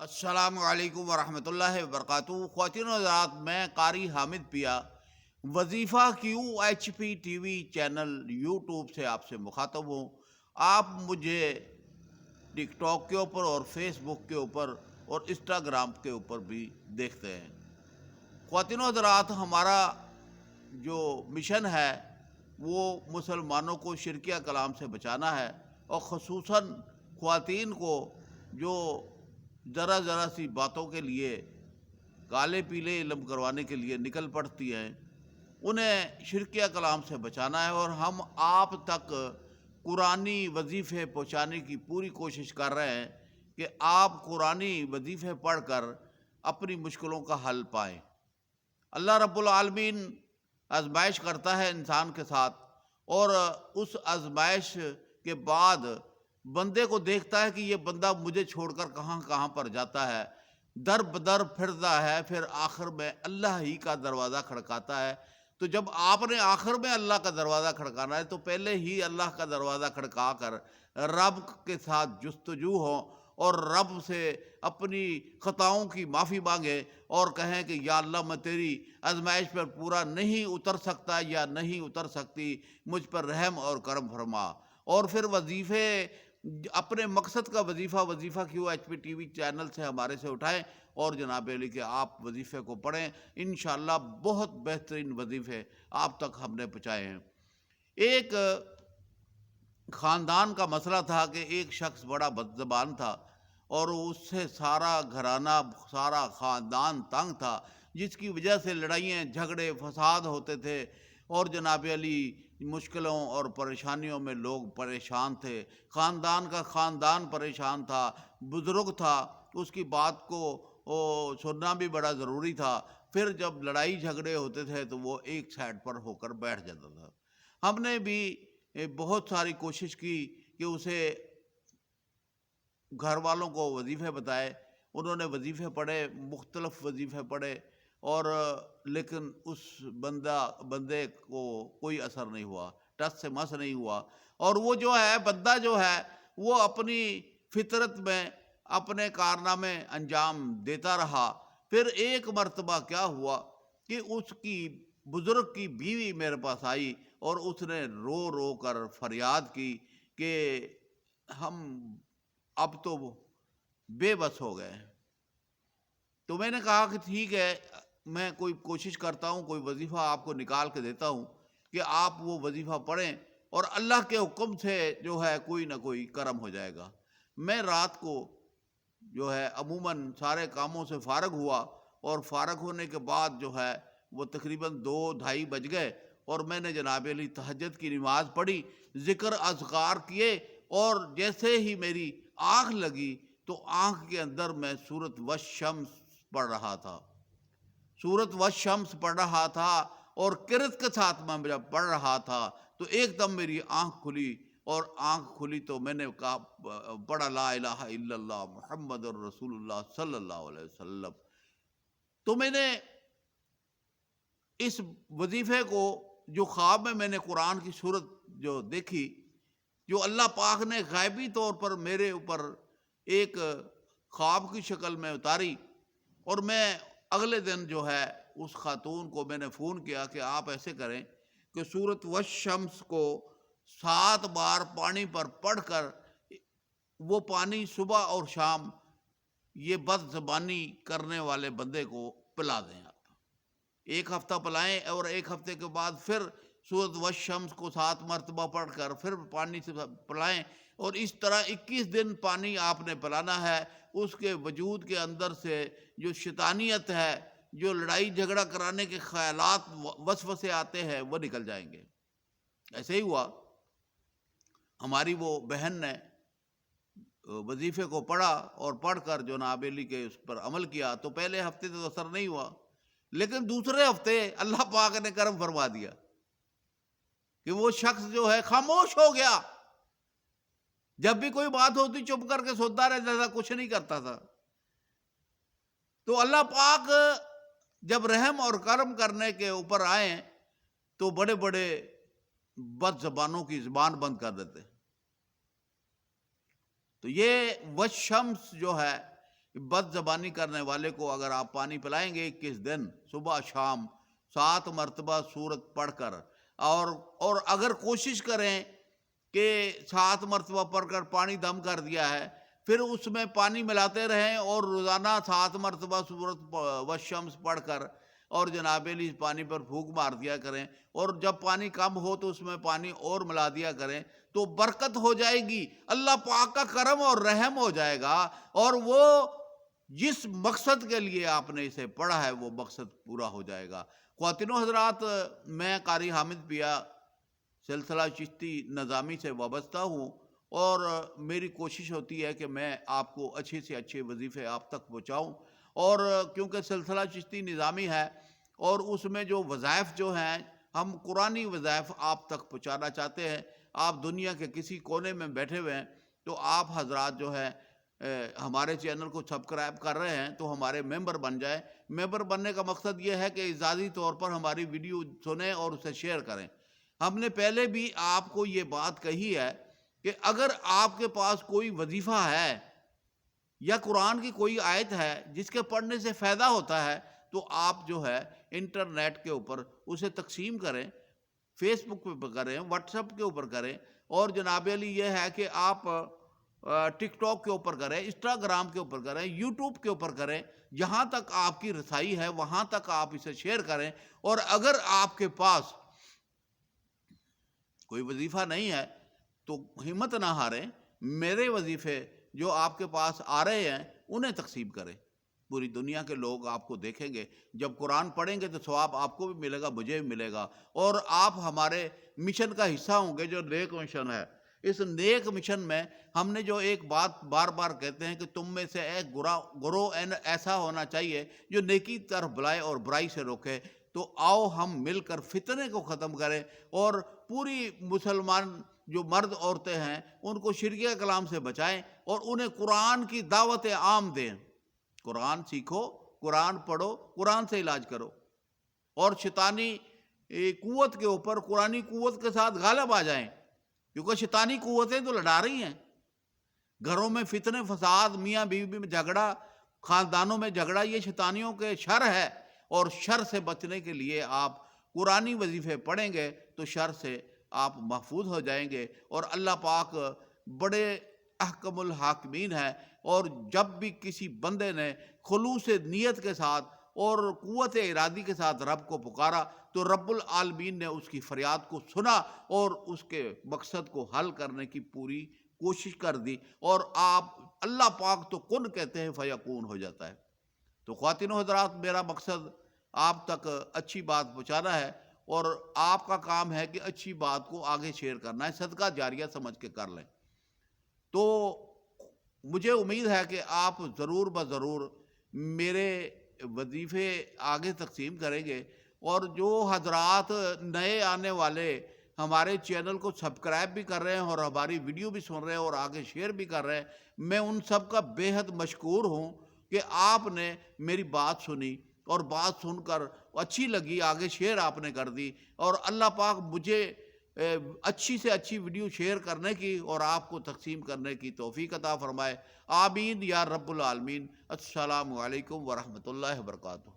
السلام علیکم ورحمۃ اللہ وبرکاتہ۔ خواتین و حضرات، میں قاری حامد پیا وظیفہ QHP TV چینل یوٹیوب سے آپ سے مخاطب ہوں۔ آپ مجھے ٹک ٹاک کے اوپر اور فیس بک کے اوپر اور انسٹاگرام کے اوپر بھی دیکھتے ہیں۔ خواتین و حضرات، ہمارا جو مشن ہے وہ مسلمانوں کو شرکیہ کلام سے بچانا ہے، اور خصوصاً خواتین کو جو ذرا ذرا سی باتوں کے لیے کالے پیلے علم کروانے کے لیے نکل پڑتی ہیں، انہیں شرکیہ کلام سے بچانا ہے۔ اور ہم آپ تک قرآنی وظیفے پہنچانے کی پوری کوشش کر رہے ہیں کہ آپ قرآنی وظیفے پڑھ کر اپنی مشکلوں کا حل پائیں۔ اللہ رب العالمین آزمائش کرتا ہے انسان کے ساتھ، اور اس آزمائش کے بعد بندے کو دیکھتا ہے کہ یہ بندہ مجھے چھوڑ کر کہاں کہاں پر جاتا ہے، در بدر پھرتا ہے، پھر آخر میں اللہ ہی کا دروازہ کھڑکاتا ہے۔ تو جب آپ نے آخر میں اللہ کا دروازہ کھڑکانا ہے تو پہلے ہی اللہ کا دروازہ کھڑکا کر رب کے ساتھ جستجو ہو، اور رب سے اپنی خطاؤں کی معافی مانگے، اور کہیں کہ یا اللہ، میں تیری آزمائش پر پورا نہیں اتر سکتا یا نہیں اتر سکتی، مجھ پر رحم اور کرم فرما۔ اور پھر وظیفے، اپنے مقصد کا وظیفہ QHP TV چینل سے ہمارے سے اٹھائیں، اور جناب علی کہ آپ وظیفے کو پڑھیں۔ انشاءاللہ بہت بہترین وظیفے آپ تک ہم نے پہنچائے ہیں۔ ایک خاندان کا مسئلہ تھا کہ ایک شخص بڑا بد زبان تھا، اور اس سے سارا گھرانہ، سارا خاندان تنگ تھا، جس کی وجہ سے لڑائیاں، جھگڑے، فساد ہوتے تھے، اور جناب علی مشکلوں اور پریشانیوں میں لوگ پریشان تھے۔ خاندان کا خاندان پریشان تھا، بزرگ تھا، اس کی بات کو سننا بھی بڑا ضروری تھا۔ پھر جب لڑائی جھگڑے ہوتے تھے تو وہ ایک سائڈ پر ہو کر بیٹھ جاتا تھا۔ ہم نے بھی بہت ساری کوشش کی کہ اسے گھر والوں کو وظیفے بتائے، انہوں نے وظیفے پڑھے، مختلف وظیفے پڑھے، اور لیکن اس بندے کو کوئی اثر نہیں ہوا، ٹس سے مس نہیں ہوا۔ اور وہ جو ہے بندہ جو ہے وہ اپنی فطرت میں اپنے کارنامے انجام دیتا رہا۔ پھر ایک مرتبہ کیا ہوا کہ اس کی بزرگ کی بیوی میرے پاس آئی، اور اس نے رو رو کر فریاد کی کہ ہم اب تو بے بس ہو گئے۔ تو میں نے کہا کہ ٹھیک ہے، میں کوئی کوشش کرتا ہوں، کوئی وظیفہ آپ کو نکال کے دیتا ہوں کہ آپ وہ وظیفہ پڑھیں، اور اللہ کے حکم سے جو ہے کوئی نہ کوئی کرم ہو جائے گا۔ میں رات کو جو ہے عموماً سارے کاموں سے فارغ ہوا، اور فارغ ہونے کے بعد جو ہے وہ تقریباً 2-2:30 بج گئے، اور میں نے جناب علی تہجد کی نماز پڑھی، ذکر اذکار کیے، اور جیسے ہی میری آنکھ لگی تو آنکھ کے اندر میں سورۃ والشمس پڑھ رہا تھا، سورۃ والشمس پڑھ رہا تھا، اور قرأت کے ساتھ میں جب پڑھ رہا تھا تو ایک دم میری آنکھ کھلی، اور آنکھ کھلی تو میں نے کہا، پڑھا لا الہ الا اللہ محمد الرسول اللہ صلی اللہ علیہ وسلم۔ تو میں نے اس وظیفے کو، جو خواب میں نے قرآن کی صورت جو دیکھی، جو اللہ پاک نے غیبی طور پر میرے اوپر ایک خواب کی شکل میں اتاری، اور میں اگلے دن جو ہے اس خاتون کو میں نے فون کیا کہ آپ ایسے کریں کہ سورۃ والشمس کو 7 بار پانی پر پڑھ کر وہ پانی صبح اور شام یہ بد زبانی کرنے والے بندے کو پلا دیں۔ آپ ایک ہفتہ پلائیں، اور ایک ہفتے کے بعد پھر سورۃ والشمس کو 7 مرتبہ پڑھ کر پھر پانی سے پلائیں، اور اس طرح 21 دن پانی آپ نے پلانا ہے۔ اس کے وجود کے اندر سے جو شیطانیت ہے، جو لڑائی جھگڑا کرانے کے خیالات، وسوسے آتے ہیں، وہ نکل جائیں گے۔ ایسے ہی ہوا، ہماری وہ بہن نے وظیفے کو پڑھا، اور پڑھ کر جو نابیلی کے اس پر عمل کیا، تو پہلے ہفتے تو اثر نہیں ہوا، لیکن دوسرے ہفتے اللہ پاک نے کرم فرما دیا کہ وہ شخص جو ہے خاموش ہو گیا۔ جب بھی کوئی بات ہوتی چپ کر کے سنتا رہتا تھا، کچھ نہیں کرتا تھا۔ تو اللہ پاک جب رحم اور کرم کرنے کے اوپر آئیں تو بڑے بڑے بد زبانوں کی زبان بند کر دیتے۔ تو یہ والشمس جو ہے بد زبانی کرنے والے کو اگر آپ پانی پلائیں گے 21 دن صبح شام 7 مرتبہ سورت پڑھ کر، اور اگر کوشش کریں کہ 7 مرتبہ پڑھ کر پانی دم کر دیا ہے، پھر اس میں پانی ملاتے رہیں اور روزانہ 7 مرتبہ سورت والشمس پڑھ کر اور جناب علی پانی پر پھونک مار دیا کریں، اور جب پانی کم ہو تو اس میں پانی اور ملا دیا کریں، تو برکت ہو جائے گی، اللہ پاک کا کرم اور رحم ہو جائے گا، اور وہ جس مقصد کے لیے آپ نے اسے پڑھا ہے وہ مقصد پورا ہو جائے گا۔ خواتین و حضرات، میں قاری حامد پیا سلسلہ چشتی نظامی سے وابستہ ہوں، اور میری کوشش ہوتی ہے کہ میں آپ کو اچھے سے اچھے وظیفے آپ تک پہنچاؤں، اور کیونکہ سلسلہ چشتی نظامی ہے اور اس میں جو وظائف جو ہیں ہم قرآنی وظائف آپ تک پہنچانا چاہتے ہیں۔ آپ دنیا کے کسی کونے میں بیٹھے ہوئے ہیں تو آپ حضرات جو ہے ہمارے چینل کو سبسکرائب کر رہے ہیں تو ہمارے ممبر بن جائیں۔ ممبر بننے کا مقصد یہ ہے کہ اعزازی طور پر ہماری ویڈیو سنیں اور اسے شیئر کریں۔ ہم نے پہلے بھی آپ کو یہ بات کہی ہے کہ اگر آپ کے پاس کوئی وظیفہ ہے یا قرآن کی کوئی آیت ہے جس کے پڑھنے سے فائدہ ہوتا ہے تو آپ جو ہے انٹرنیٹ کے اوپر اسے تقسیم کریں، فیس بک پہ کریں، واٹس ایپ کے اوپر کریں، اور جناب علی یہ ہے کہ آپ ٹک ٹاک کے اوپر کریں، انسٹاگرام کے اوپر کریں، یوٹیوب کے اوپر کریں، جہاں تک آپ کی رسائی ہے وہاں تک آپ اسے شیئر کریں۔ اور اگر آپ کے پاس کوئی وظیفہ نہیں ہے تو ہمت نہ ہاریں، میرے وظیفے جو آپ کے پاس آ رہے ہیں انہیں تقسیم کریں، پوری دنیا کے لوگ آپ کو دیکھیں گے۔ جب قرآن پڑھیں گے تو ثواب آپ کو بھی ملے گا، مجھے بھی ملے گا، اور آپ ہمارے مشن کا حصہ ہوں گے جو نیک مشن ہے۔ اس نیک مشن میں ہم نے جو ایک بات بار بار کہتے ہیں کہ تم میں سے ایک گروہ ایسا ہونا چاہیے جو نیکی طرف بلائے اور برائی سے روکے، تو آؤ ہم مل کر فتنے کو ختم کریں اور پوری مسلمان جو مرد عورتیں ہیں ان کو شرک کلام سے بچائیں اور انہیں قرآن کی دعوت عام دیں۔ قرآن سیکھو، قرآن پڑھو، قرآن سے علاج کرو، اور شیطانی قوت کے اوپر قرآنی قوت کے ساتھ غالب آ جائیں، کیونکہ شیطانی قوتیں تو لڑا رہی ہیں۔ گھروں میں فتنے فساد، میاں بیوی میں جھگڑا، خاندانوں میں جھگڑا، یہ شیطانیوں کے شر ہے، اور شر سے بچنے کے لیے آپ قرآنی وظیفے پڑھیں گے تو شر سے آپ محفوظ ہو جائیں گے، اور اللہ پاک بڑے احکم الحاکمین ہے، اور جب بھی کسی بندے نے خلوص نیت کے ساتھ اور قوت ارادی کے ساتھ رب کو پکارا تو رب العالمین نے اس کی فریاد کو سنا اور اس کے مقصد کو حل کرنے کی پوری کوشش کر دی، اور آپ اللہ پاک تو کن کہتے ہیں فیکون ہو جاتا ہے۔ تو خواتین و حضرات، میرا مقصد آپ تک اچھی بات پہنچانا ہے، اور آپ کا کام ہے کہ اچھی بات کو آگے شیئر کرنا ہے، صدقہ جاریہ سمجھ کے کر لیں۔ تو مجھے امید ہے کہ آپ ضرور بضرور میرے وظیفے آگے تقسیم کریں گے، اور جو حضرات نئے آنے والے ہمارے چینل کو سبسکرائب بھی کر رہے ہیں اور ہماری ویڈیو بھی سن رہے ہیں اور آگے شیئر بھی کر رہے ہیں، میں ان سب کا بے حد مشکور ہوں کہ آپ نے میری بات سنی اور بات سن کر اچھی لگی، آگے شیئر آپ نے کر دی، اور اللہ پاک مجھے اچھی سے اچھی ویڈیو شیئر کرنے کی اور آپ کو تقسیم کرنے کی توفیق عطا فرمائے۔ آمین یا رب العالمین۔ السلام علیکم ورحمۃ اللہ وبرکاتہ۔